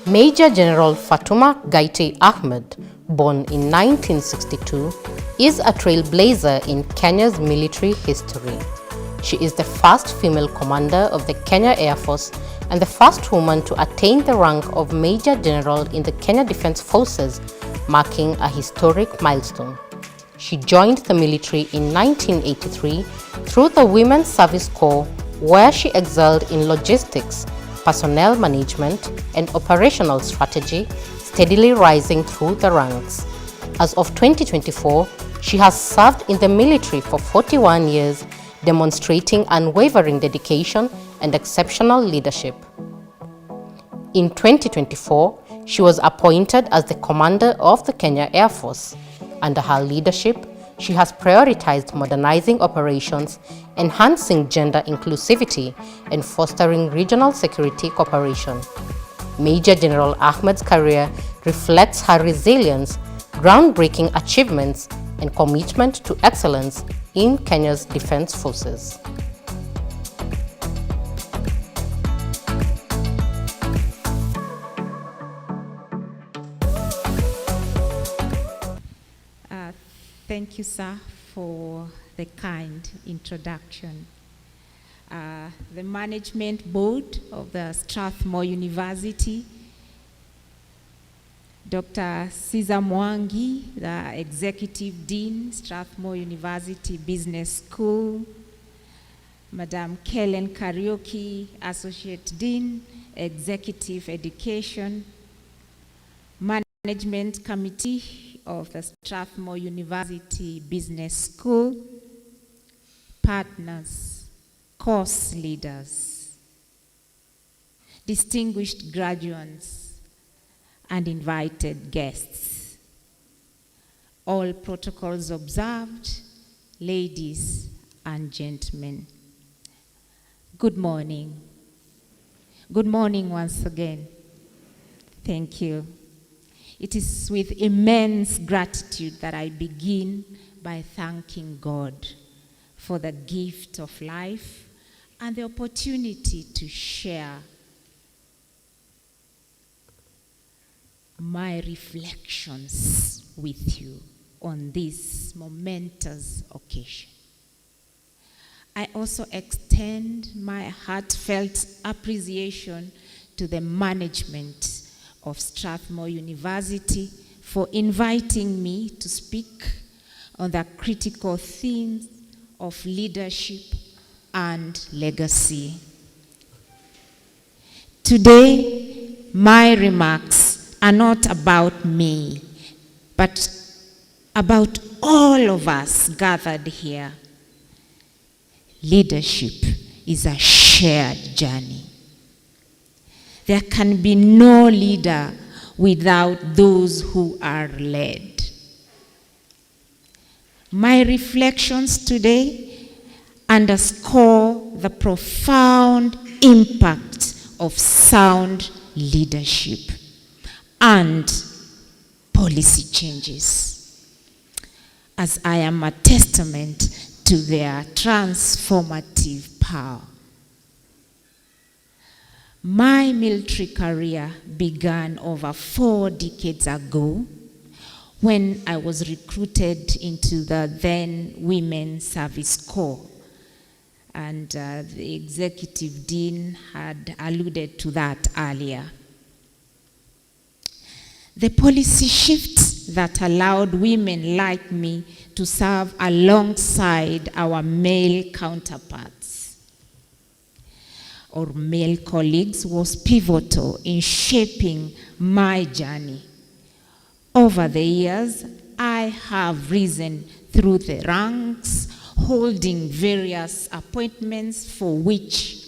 Major General Fatuma Ahmed, born in 1962, is a trailblazer in Kenya's military history. She is the first female commander of the Kenya Air Force and the first woman to attain the rank of Major General in the Kenya Defense Forces, marking a historic milestone. She joined the military in 1983 through the Women's Service Corps, where she excelled in logistics, personnel management, and operational strategy, steadily rising through the ranks. As of 2024, she has served in the military for 41 years, demonstrating unwavering dedication and exceptional leadership. In 2024, she was appointed as the commander of the Kenya Air Force. Under her leadership, she has prioritized modernizing operations, enhancing gender inclusivity, and fostering regional security cooperation. Major General Ahmed's career reflects her resilience, groundbreaking achievements, and commitment to excellence in Kenya's defense forces. Thank you, sir, for the kind introduction. The Management Board of the Strathmore University, Dr. Caesar Mwangi, the Executive Dean, Strathmore University Business School, Madam Kellen Karaoke, Associate Dean, Executive Education, Management Committee of the Strathmore University Business School, partners, course leaders, distinguished graduates, and invited guests. All protocols observed, ladies and gentlemen. Good morning. Good morning once again. Thank you. It is with immense gratitude that I begin by thanking God for the gift of life and the opportunity to share my reflections with you on this momentous occasion. I also extend my heartfelt appreciation to the management of Strathmore University for inviting me to speak on the critical themes of leadership and legacy. Today, my remarks are not about me, but about all of us gathered here. Leadership is a shared journey. There can be no leader without those who are led. My reflections today underscore the profound impact of sound leadership and policy changes, as I am a testament to their transformative power. My military career began over 4 decades ago when I was recruited into the then Women's Service Corps. And the Executive Dean had alluded to that earlier. The policy shift that allowed women like me to serve alongside our male counterparts or male colleagues was pivotal in shaping my journey. Over the years, I have risen through the ranks, holding various appointments for which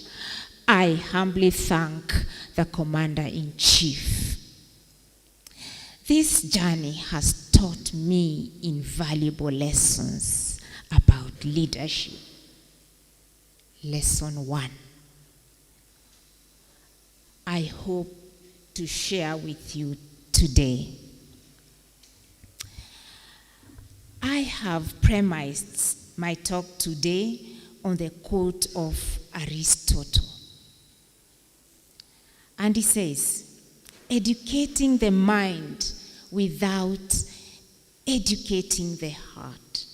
I humbly thank the Commander-in-Chief. This journey has taught me invaluable lessons about leadership. Lesson 1. I hope to share with you today. I have premised my talk today on the quote of Aristotle. And he says, educating the mind without educating the heart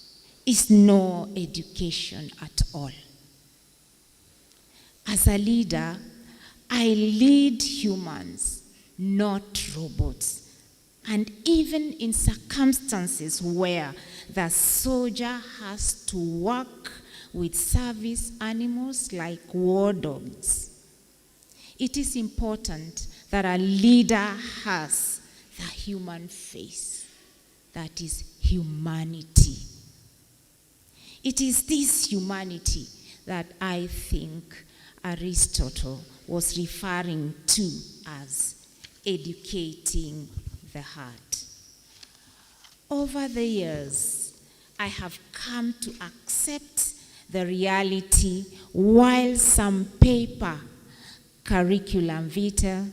is no education at all. As a leader, I lead humans, not robots. And even in circumstances where the soldier has to work with service animals like war dogs, it is important that a leader has the human face, that is humanity. It is this humanity that I think Aristotle was referring to as educating the heart. Over the years, I have come to accept the reality while some paper, curriculum vitae,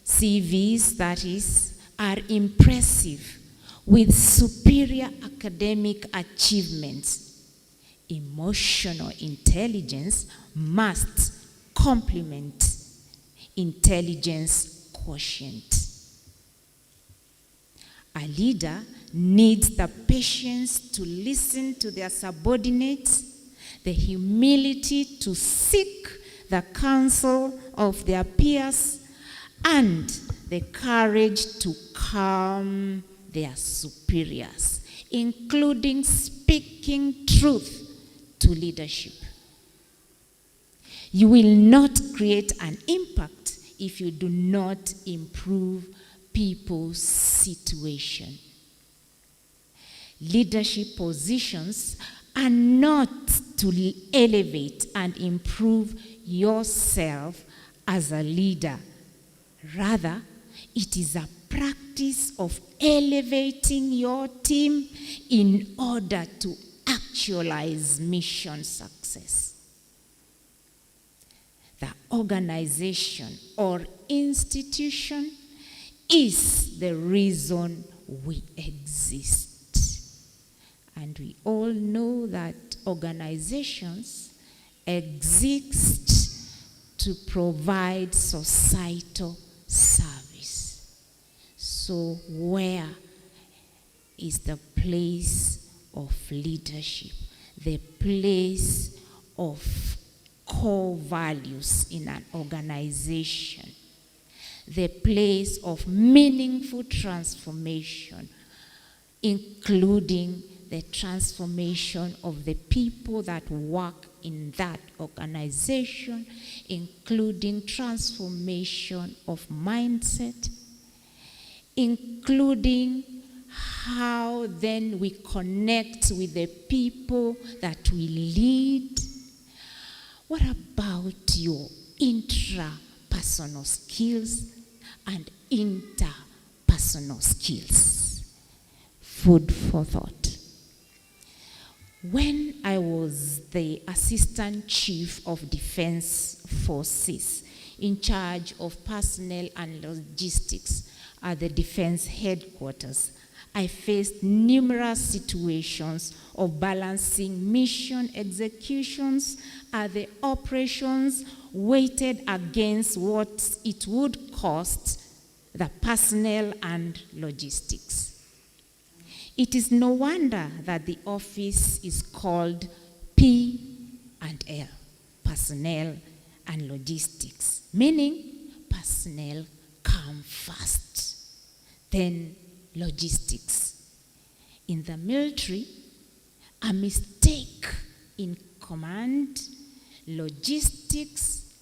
CVs that is, are impressive with superior academic achievements, emotional intelligence must complement intelligence quotient. A leader needs the patience to listen to their subordinates, the humility to seek the counsel of their peers, and the courage to calm their superiors, including speaking truth to leadership. You will not create an impact if you do not improve people's situation. Leadership positions are not to elevate and improve yourself as a leader. Rather, it is a practice of elevating your team in order to actualize mission success. The organization or institution is the reason we exist. And we all know that organizations exist to provide societal service. So where is the place of leadership, the place of core values in an organization, the place of meaningful transformation, including the transformation of the people that work in that organization, including transformation of mindset, including how then we connect with the people that we lead. What about your intrapersonal skills and interpersonal skills? Food for thought. When I was the Assistant Chief of Defense Forces in charge of personnel and logistics at the Defense Headquarters, I faced numerous situations of balancing mission executions at the operations weighted against what it would cost the personnel and logistics. It is no wonder that the office is called P&L, personnel and logistics, meaning personnel come first, then logistics. In the military, a mistake in command, logistics,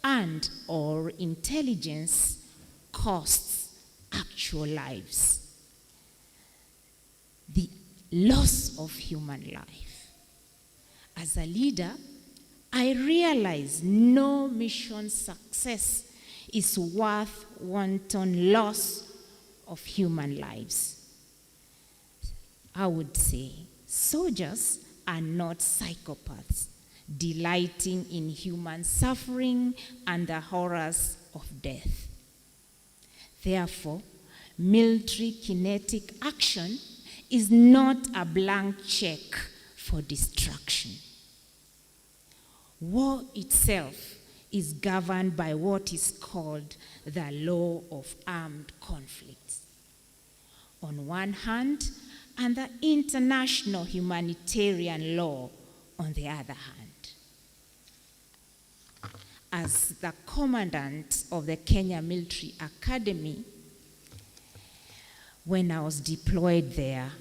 and or intelligence costs actual lives. The loss of human life. As a leader, I realize no mission success is worth wanton loss of human lives. I would say soldiers are not psychopaths, delighting in human suffering and the horrors of death. Therefore, military kinetic action is not a blank check for destruction. War itself is governed by what is called the law of armed conflicts on one hand, and the international humanitarian law on the other hand. As the commandant of the Kenya Military Academy, when I was deployed there,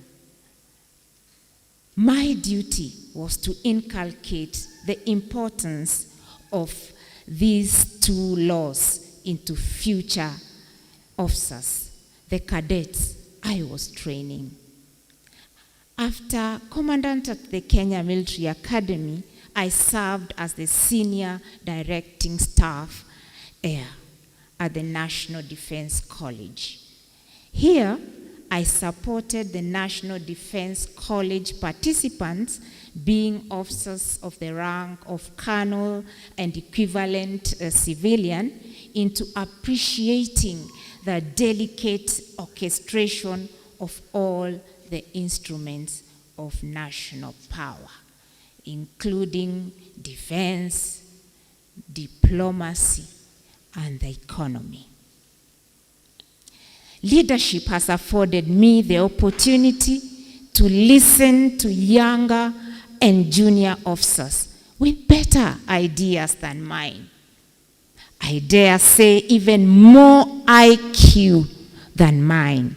my duty was to inculcate the importance of these two laws into future officers, the cadets I was training. After commandant at the Kenya Military Academy, I served as the senior directing staff at the National Defense College. Here, I supported the National Defense College participants, being officers of the rank of colonel and equivalent civilian, into appreciating the delicate orchestration of all the instruments of national power, including defense, diplomacy, and the economy. Leadership has afforded me the opportunity to listen to younger and junior officers with better ideas than mine. I dare say even more IQ than mine.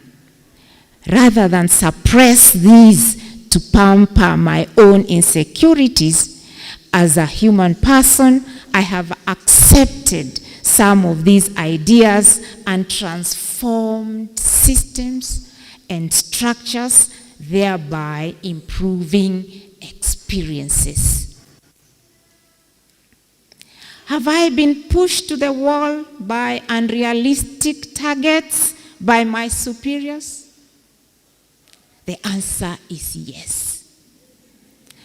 Rather than suppress these to pamper my own insecurities, as a human person, I have accepted some of these ideas and transformed systems and structures, thereby improving experiences. Have I been pushed to the wall by unrealistic targets by my superiors? The answer is yes.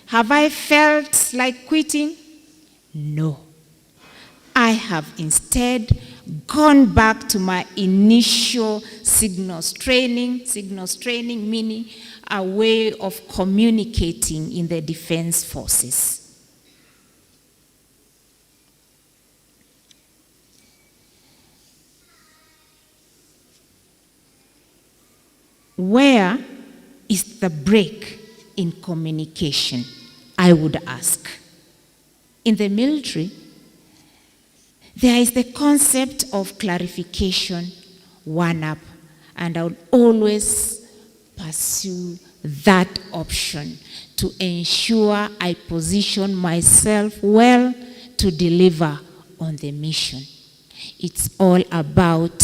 Have I felt like quitting? No. I have instead gone back to my initial signals training meaning a way of communicating in the defense forces. Where is the break in communication, I would ask? In the military, there is the concept of clarification, one-up, and I would always pursue that option to ensure I position myself well to deliver on the mission. It's all about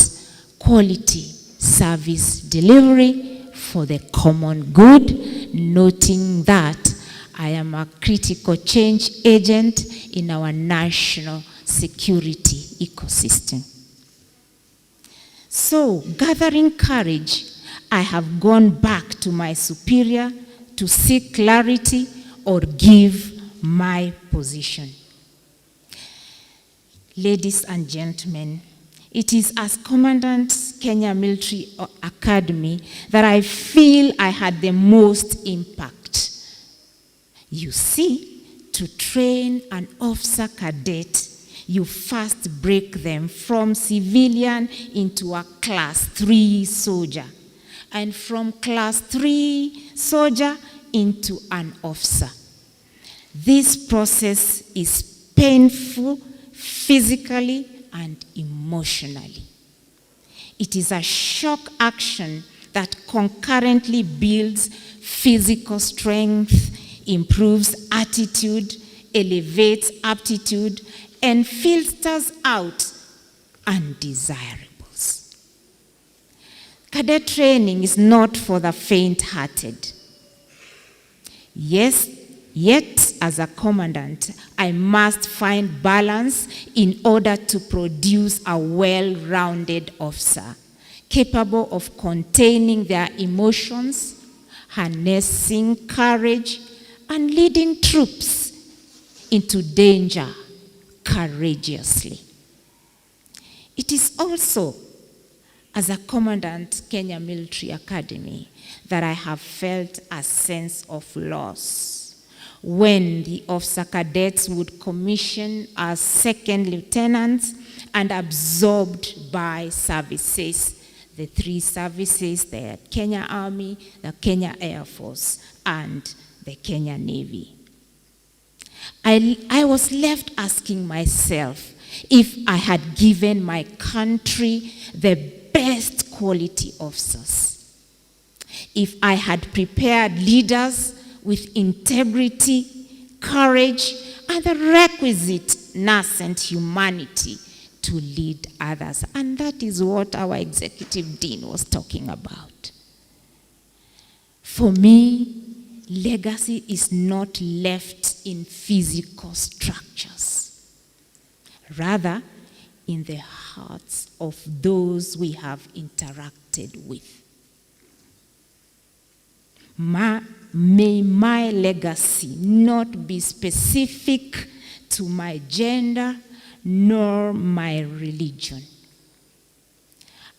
quality service delivery for the common good, noting that I am a critical change agent in our national security ecosystem. So, gathering courage, I have gone back to my superior to seek clarity or give my position. Ladies and gentlemen, it is as Commandant Kenya Military Academy that I feel I had the most impact. You see, to train an officer cadet, you first break them from civilian into a class 3 soldier, and from class 3 soldier into an officer. This process is painful physically and emotionally. It is a shock action that concurrently builds physical strength, improves attitude, elevates aptitude, and filters out undesirables. Cadet training is not for the faint-hearted. Yes, yet as a commandant, I must find balance in order to produce a well-rounded officer, capable of containing their emotions, harnessing courage, and leading troops into danger courageously. It is also as a commandant Kenya Military Academy that I have felt a sense of loss when the officer cadets would commission as second lieutenants and absorbed by services. The three services, the Kenya Army, the Kenya Air Force, and the Kenya Navy. I was left asking myself if I had given my country the best quality officers, if I had prepared leaders with integrity, courage, and the requisite nascent humanity to lead others. And that is what our executive dean was talking about. For me, legacy is not left in physical structures, rather in the hearts of those we have interacted with. May my legacy not be specific to my gender nor my religion.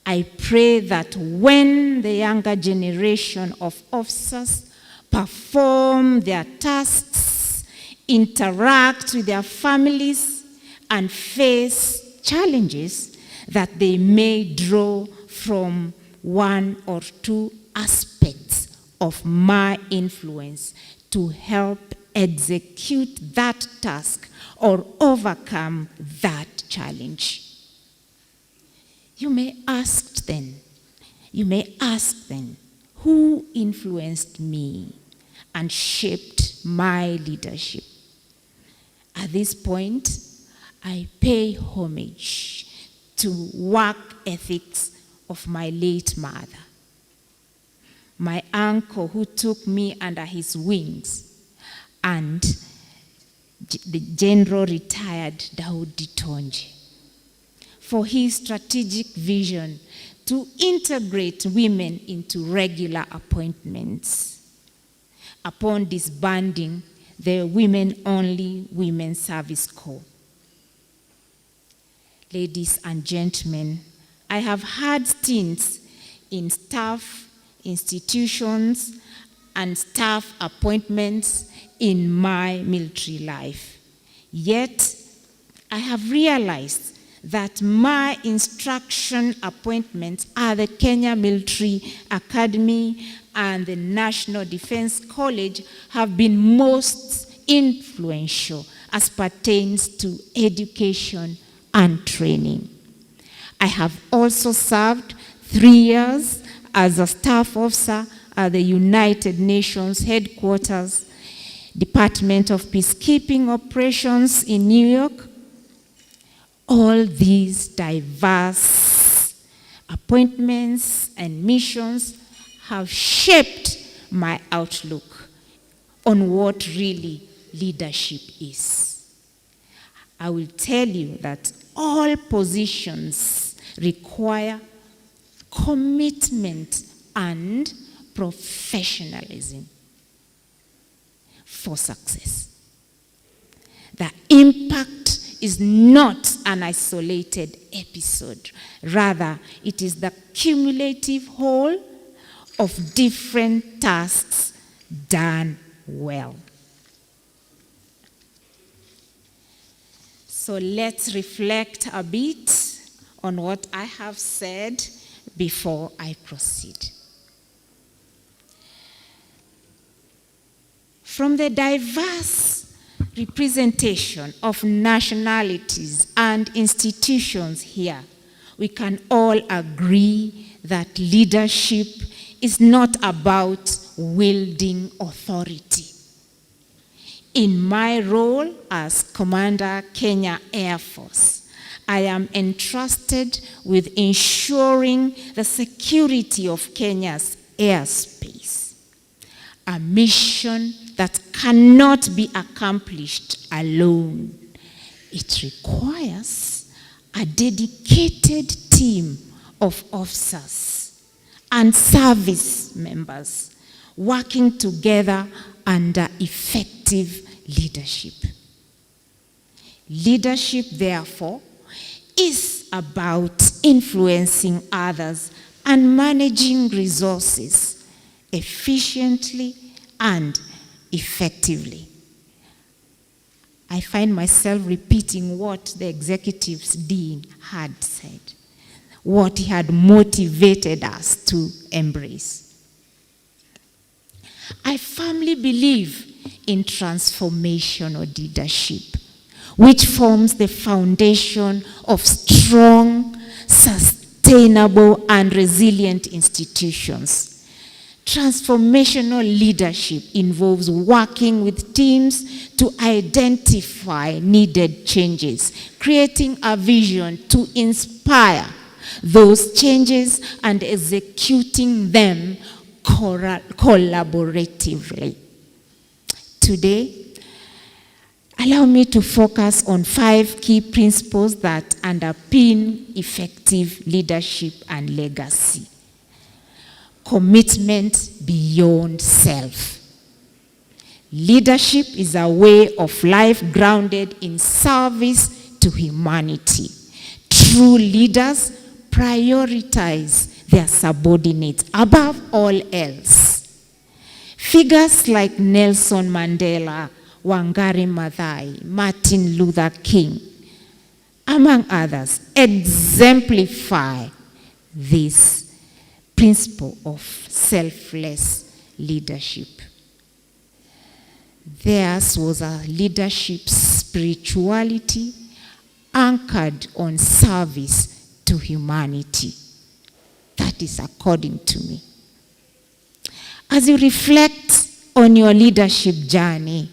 I pray that when the younger generation of officers perform their tasks, interact with their families, and face challenges, that they may draw from one or two aspects of my influence to help execute that task or overcome that challenge. You may ask then, who influenced me and shaped my leadership? At this point, I pay homage to work ethics of my late mother, my uncle who took me under his wings, and the General retired Daudi Tonje, for his strategic vision to integrate women into regular appointments. Upon disbanding the women-only Women's Service Corps. Ladies and gentlemen, I have had stints in staff, institutions, and staff appointments in my military life. Yet, I have realized that my instruction appointments at the Kenya Military Academy and the National Defense College have been most influential as pertains to education and training. I have also served 3 years as a staff officer at the United Nations headquarters, Department of Peacekeeping Operations in New York. All these diverse appointments and missions have shaped my outlook on what really leadership is. I will tell you that all positions require commitment and professionalism for success. The impact is not an isolated episode. Rather, it is the cumulative whole of different tasks done well. So let's reflect a bit on what I have said before I proceed. From the diverse representation of nationalities and institutions here, we can all agree that leadership is not about wielding authority. In my role as Commander Kenya Air Force, I am entrusted with ensuring the security of Kenya's airspace, a mission that cannot be accomplished alone. It requires a dedicated team of officers and service members working together under effective leadership. Leadership, therefore, is about influencing others and managing resources efficiently and effectively. I find myself repeating what the executives dean had said, what he had motivated us to embrace. I firmly believe in transformational leadership, which forms the foundation of strong, sustainable, and resilient institutions. Transformational leadership involves working with teams to identify needed changes, creating a vision to inspire those changes, and executing them collaboratively. Today, allow me to focus on 5 key principles that underpin effective leadership and legacy. Commitment beyond self. Leadership is a way of life grounded in service to humanity. True leaders prioritize their subordinates above all else. Figures like Nelson Mandela, Wangari Maathai, Martin Luther King, among others, exemplify this principle of selfless leadership. Theirs was a leadership spirituality anchored on service to humanity. That is according to me. As you reflect on your leadership journey,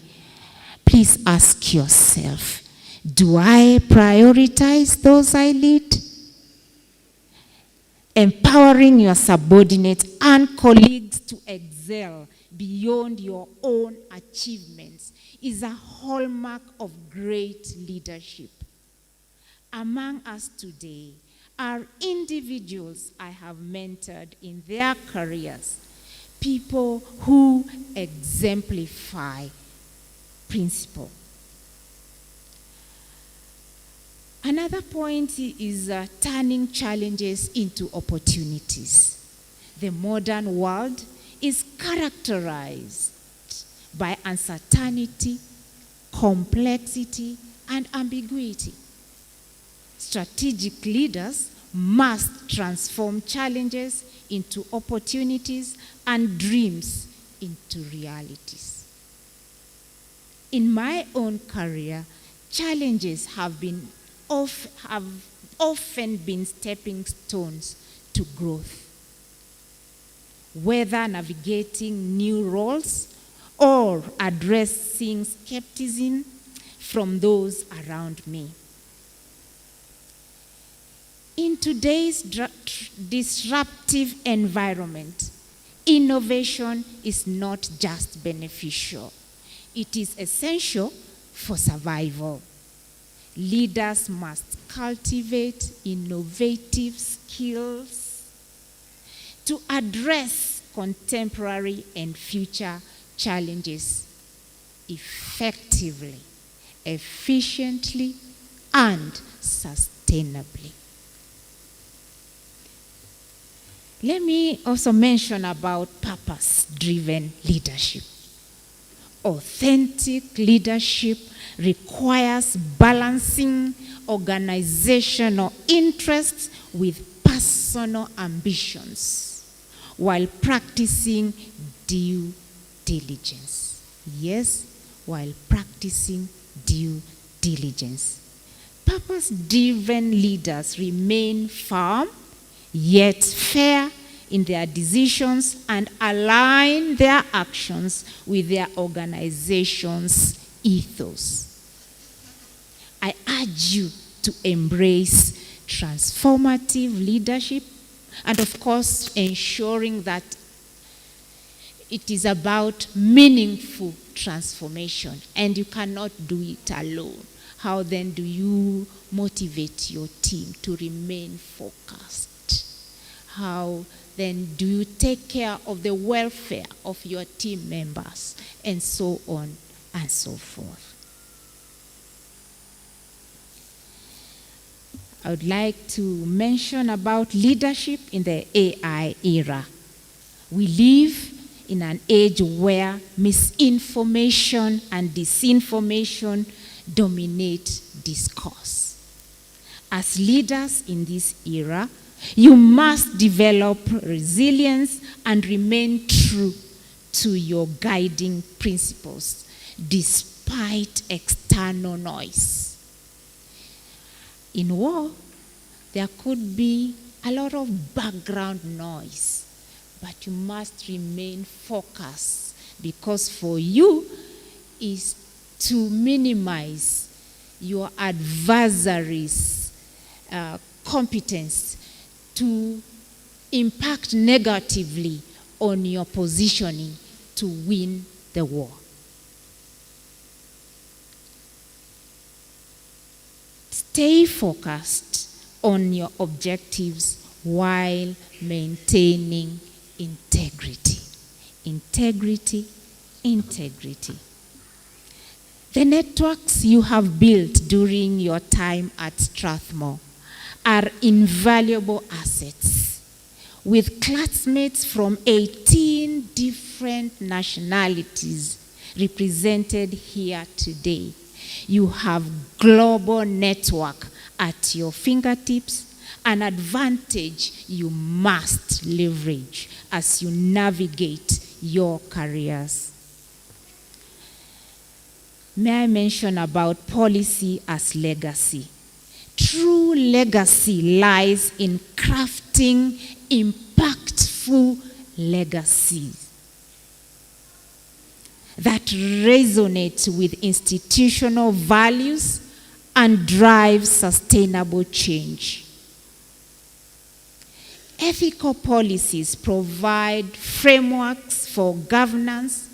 please ask yourself, do I prioritize those I lead? Empowering your subordinates and colleagues to excel beyond your own achievements is a hallmark of great leadership. Among us today are individuals I have mentored in their careers, people who exemplify principle. Another point is turning challenges into opportunities. The modern world is characterized by uncertainty, complexity, and ambiguity. Strategic leaders must transform challenges into opportunities and dreams into realities. In my own career, challenges have often been stepping stones to growth. Whether navigating new roles or addressing skepticism from those around me. In today's disruptive environment, innovation is not just beneficial. It is essential for survival. Leaders must cultivate innovative skills to address contemporary and future challenges effectively, efficiently, and sustainably. Let me also mention about purpose-driven leadership. Authentic leadership requires balancing organizational interests with personal ambitions while practicing due diligence. Yes, while practicing due diligence. Purpose-driven leaders remain firm, yet fair in their decisions and align their actions with their organization's ethos. I urge you to embrace transformative leadership and, of course, ensuring that it is about meaningful transformation, and you cannot do it alone. How then do you motivate your team to remain focused? How then do you take care of the welfare of your team members, and so on and so forth? I would like to mention about leadership in the AI era. We live in an age where misinformation and disinformation dominate discourse. As leaders in this era, you must develop resilience and remain true to your guiding principles, despite external noise. In war, there could be a lot of background noise, but you must remain focused, because for you is to minimize your adversaries' competence to impact negatively on your positioning to win the war. Stay focused on your objectives while maintaining integrity. Integrity, integrity. The networks you have built during your time at Strathmore are invaluable assets. With classmates from 18 different nationalities represented here today, you have global network at your fingertips, an advantage you must leverage as you navigate your careers. May I mention about policy as legacy? True legacy lies in crafting impactful legacies that resonate with institutional values and drive sustainable change. Ethical policies provide frameworks for governance,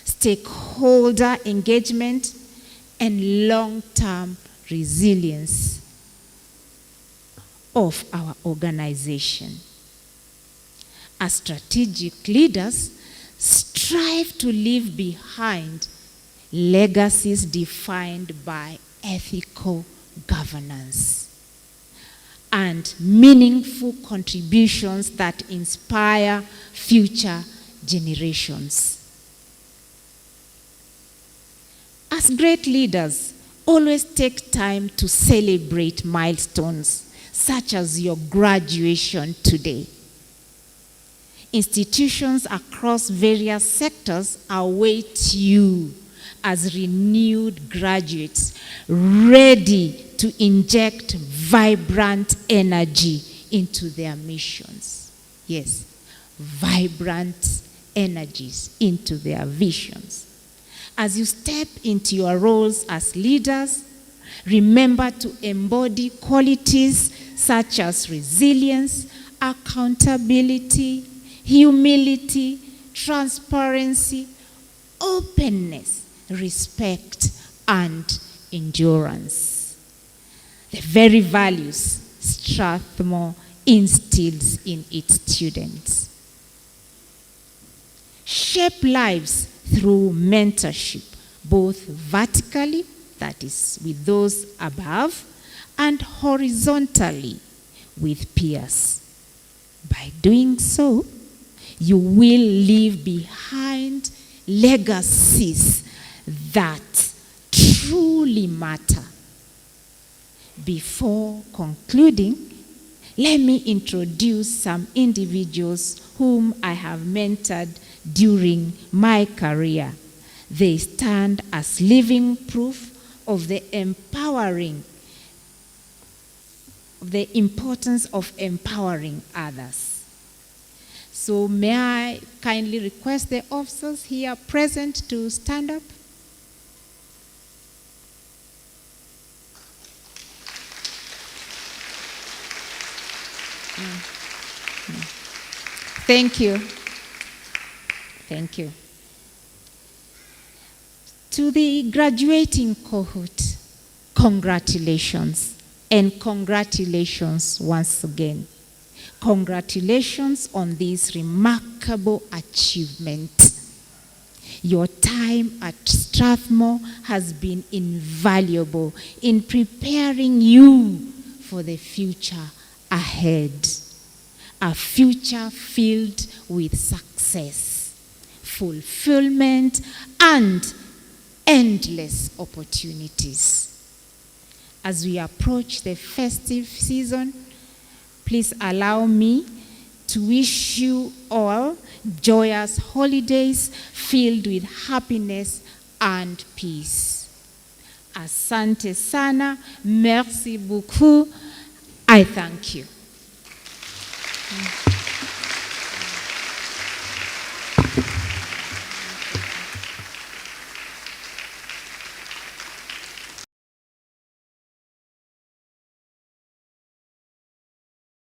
stakeholder engagement, and long-term resilience of our organization. As strategic leaders, strive to leave behind legacies defined by ethical governance and meaningful contributions that inspire future generations. As great leaders, always take time to celebrate milestones, such as your graduation today. Institutions across various sectors await you as renewed graduates, ready to inject vibrant energy into their missions. Yes, vibrant energies into their visions. As you step into your roles as leaders, remember to embody qualities such as resilience, accountability, humility, transparency, openness, respect, and endurance. The very values Strathmore instills in its students. Shape lives through mentorship, both vertically, that is with those above, and horizontally with peers. By doing so, you will leave behind legacies that truly matter. Before concluding, let me introduce some individuals whom I have mentored during my career. They stand as living proof of the importance of empowering others. So may I kindly request the officers here present to stand up? Thank you. Thank you. To the graduating cohort, congratulations. And congratulations once again. Congratulations on this remarkable achievement. Your time at Strathmore has been invaluable in preparing you for the future ahead. A future filled with success, fulfillment, and endless opportunities. As we approach the festive season, please allow me to wish you all joyous holidays filled with happiness and peace. Asante sana, merci beaucoup, I thank you.